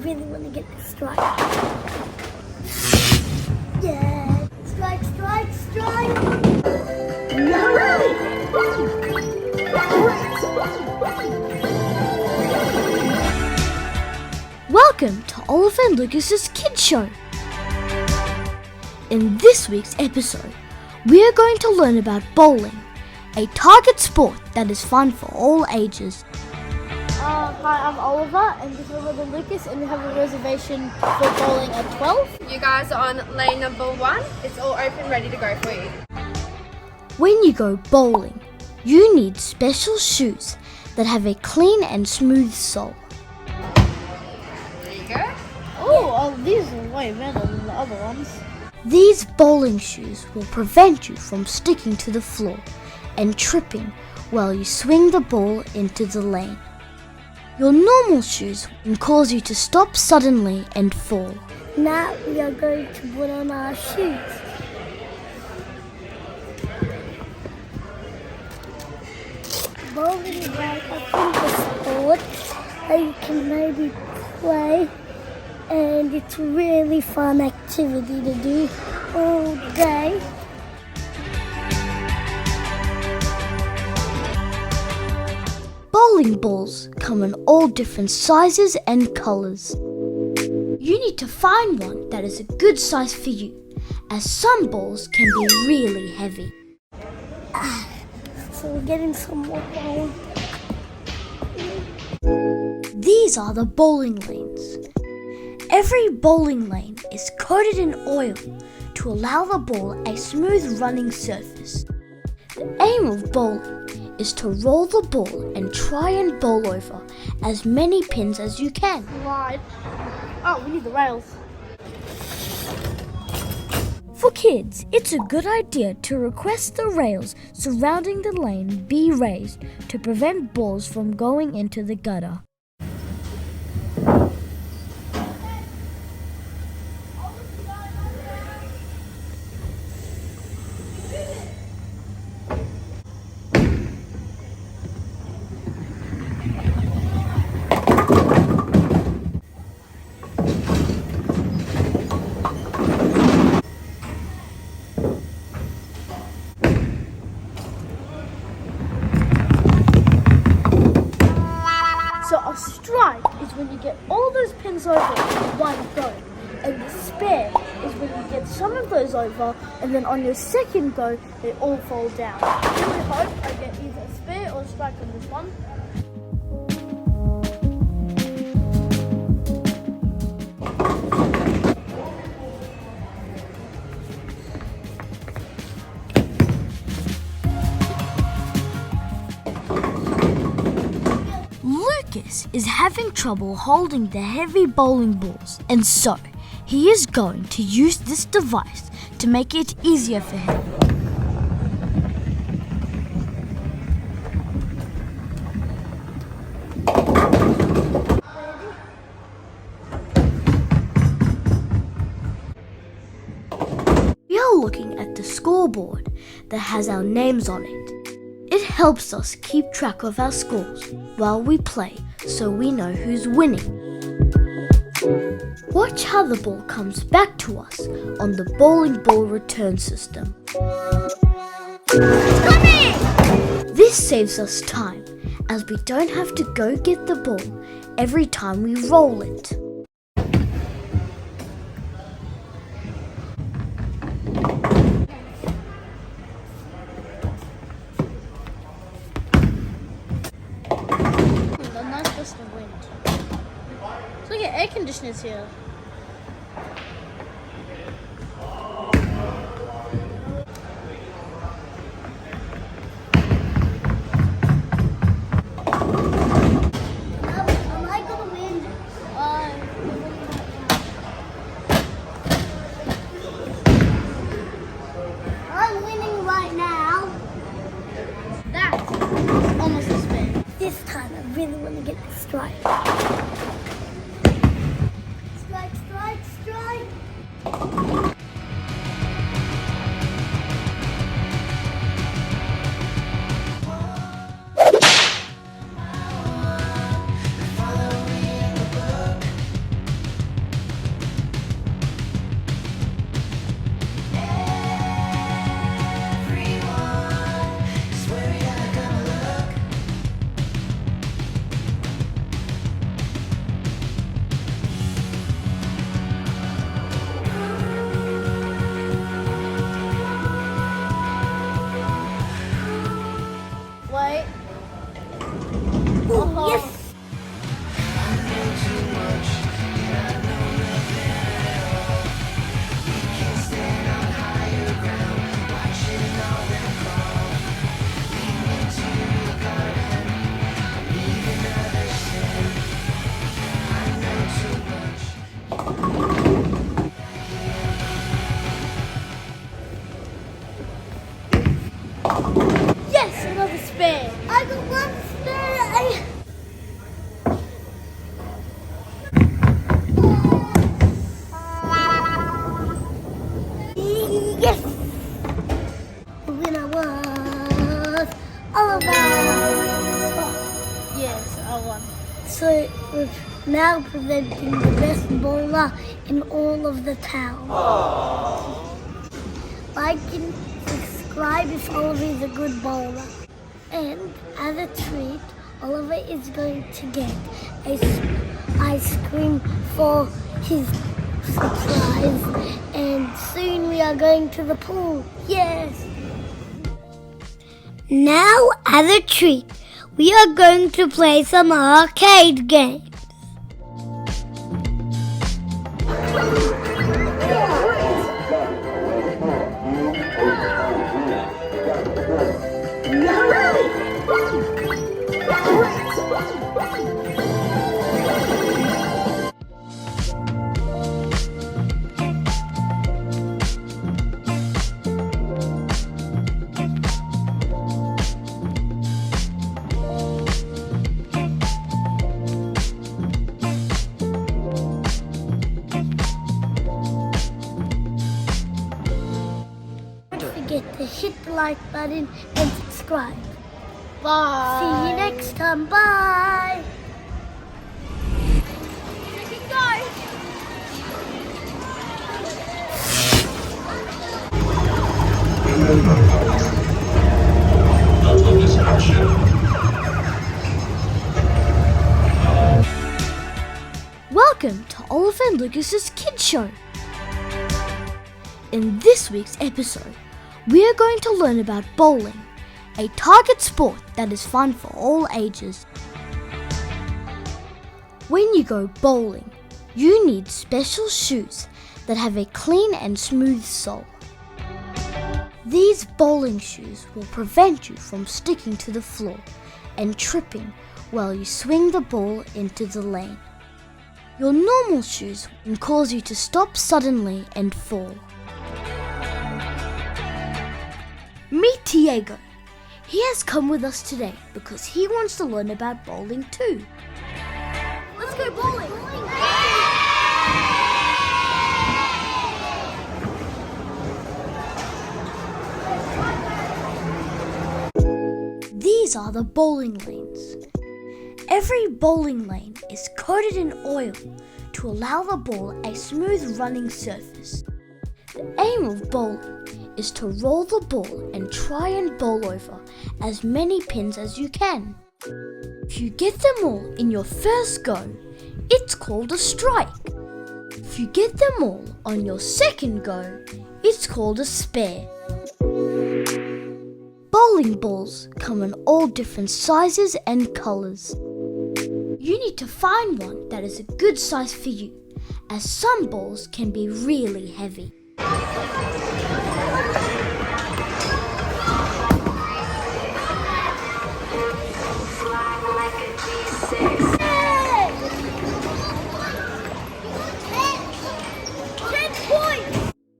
really want to get this strike. Yeah. Strike, strike, strike. Welcome to Oliver and Lucas's Kids Show. In this week's episode, we are going to learn about bowling, a target sport that is fun for all ages. Hi, I'm Oliver, and this is Oliver Lucas, and we have a reservation for bowling at 12. You guys are on lane number 1. It's all open, ready to go for you. When you go bowling, you need special shoes that have a clean and smooth sole. There you go. Oh, these are way better than the other ones. These bowling shoes will prevent you from sticking to the floor and tripping while you swing the ball into the lane. Your normal shoes can cause you to stop suddenly and fall. Now we are going to put on our shoes. Bowling is like a sport that you can maybe play, and it's a really fun activity to do all day. Bowling balls come in all different sizes and colours. You need to find one that is a good size for you, as some balls can be really heavy. So we're getting some more bowling. These are the bowling lanes. Every bowling lane is coated in oil to allow the ball a smooth running surface. The aim of bowling is to roll the ball and try and bowl over as many pins as you can. Right. Oh, we need the rails. For kids, it's a good idea to request the rails surrounding the lane be raised to prevent balls from going into the gutter. So a strike is when you get all those pins over in one go. And the spare is when you get some of those over, and then on your second go, they all fall down. I really hope I get either a spare or a strike on this one. Lucas is having trouble holding the heavy bowling balls, and so he is going to use this device to make it easier for him. We are looking at the scoreboard that has our names on it. It helps us keep track of our scores while we play, so we know who's winning. Watch how the ball comes back to us on the bowling ball return system. This saves us time, as we don't have to go get the ball every time we roll it. A nice gust of wind. So we get air conditioners here. I like the wind. I'm winning right now. That's almost a spare. This time I really want to get the strike. Strike, strike, strike. Yes, another spare. I got one spare. Yes! The winner was Oliver. Yes, I won. So we're now presenting the best bowler in all of the town. Like and subscribe if Oliver is a good bowler. And as a treat, Oliver is going to get ice cream for his surprise. And soon we are going to the pool. Yes! Now, as a treat, we are going to play some arcade games. Don't forget to hit the like button and subscribe. Bye. See you next time. Bye. Welcome to Oliver and Lucas's Kids Show. In this week's episode, we are going to learn about bowling, a target sport that is fun for all ages. When you go bowling, you need special shoes that have a clean and smooth sole. These bowling shoes will prevent you from sticking to the floor and tripping while you swing the ball into the lane. Your normal shoes can cause you to stop suddenly and fall. Meet Diego. He has come with us today because he wants to learn about bowling too. Let's go bowling. These are the bowling lanes. Every bowling lane is coated in oil to allow the ball a smooth running surface. The aim of bowling is to roll the ball and try and bowl over as many pins as you can. If you get them all in your first go, it's called a strike. If you get them all on your second go, it's called a spare. Bowling balls come in all different sizes and colours. You need to find one that is a good size for you, as some balls can be really heavy.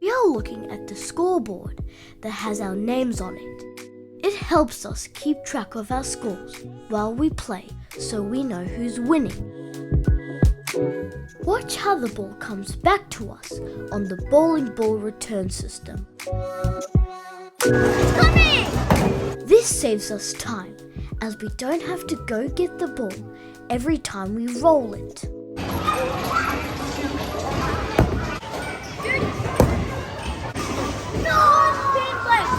We are looking at the scoreboard that has our names on it. It helps us keep track of our scores while we play so we know who's winning. Watch how the ball comes back to us on the bowling ball return system. This saves us time as we don't have to go get the ball every time we roll it.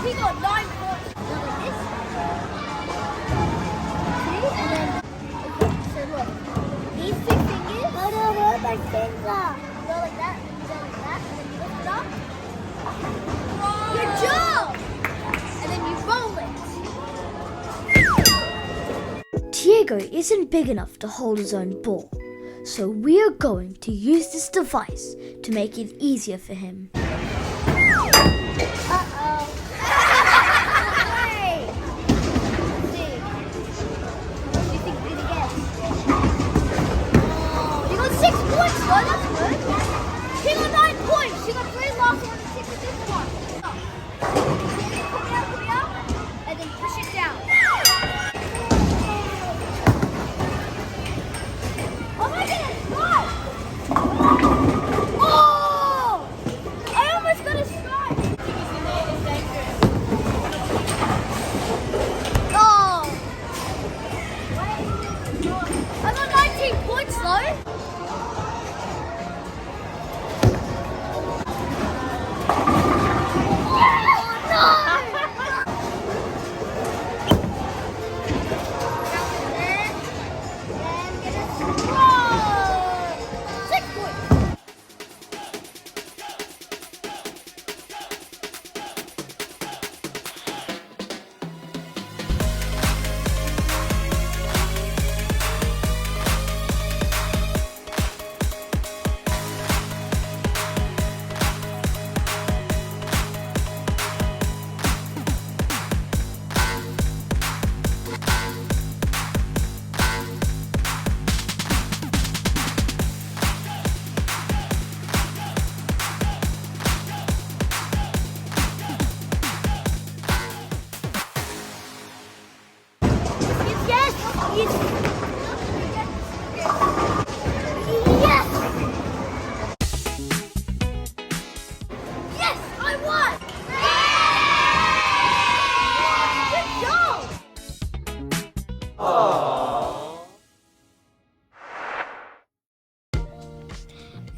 He got 9 points. So look, these 2 fingers. I don't want my finger. You go like that, and you go like that, and then you lift it up. Good job! And then you roll it. Diego isn't big enough to hold his own ball, so we are going to use this device to make it easier for him. He got 9 points. He got 3 last one and 6 of this one. Come here.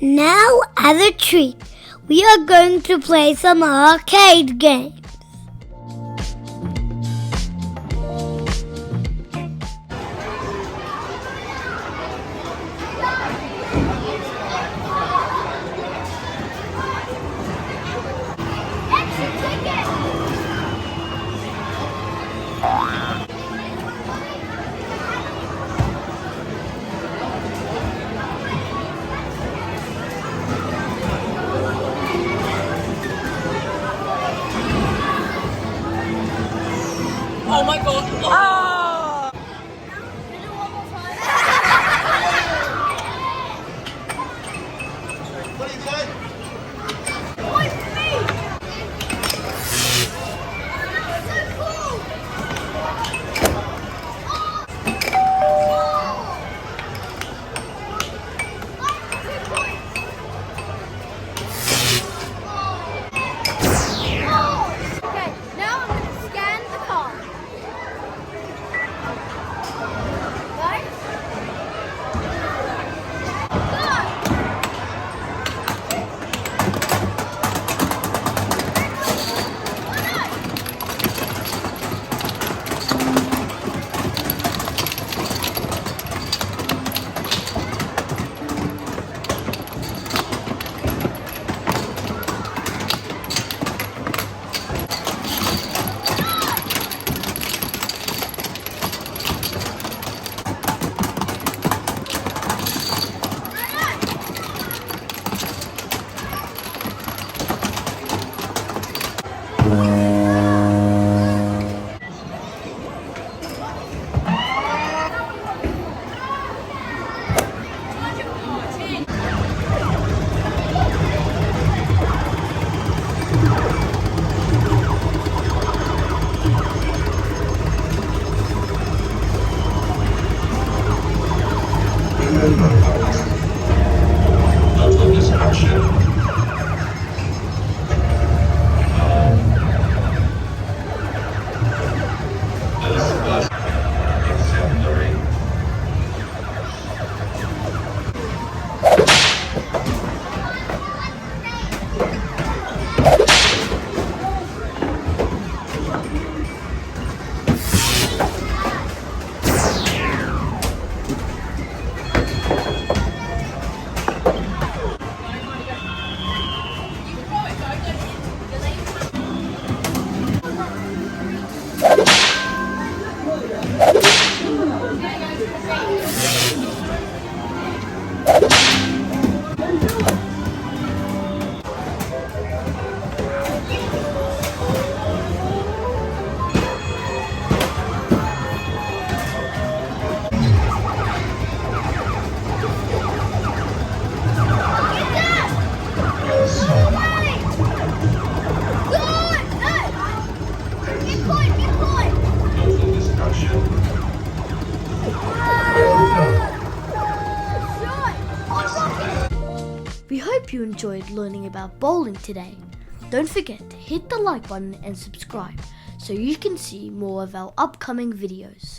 Now, as a treat, we are going to play some arcade games. Oh my god. Ah! What do you say? Okay, now I'm going to scan the card. Right? Total destruction. This was exemplary. Total destruction. We hope you enjoyed learning about bowling today. Don't forget to hit the like button and subscribe so you can see more of our upcoming videos.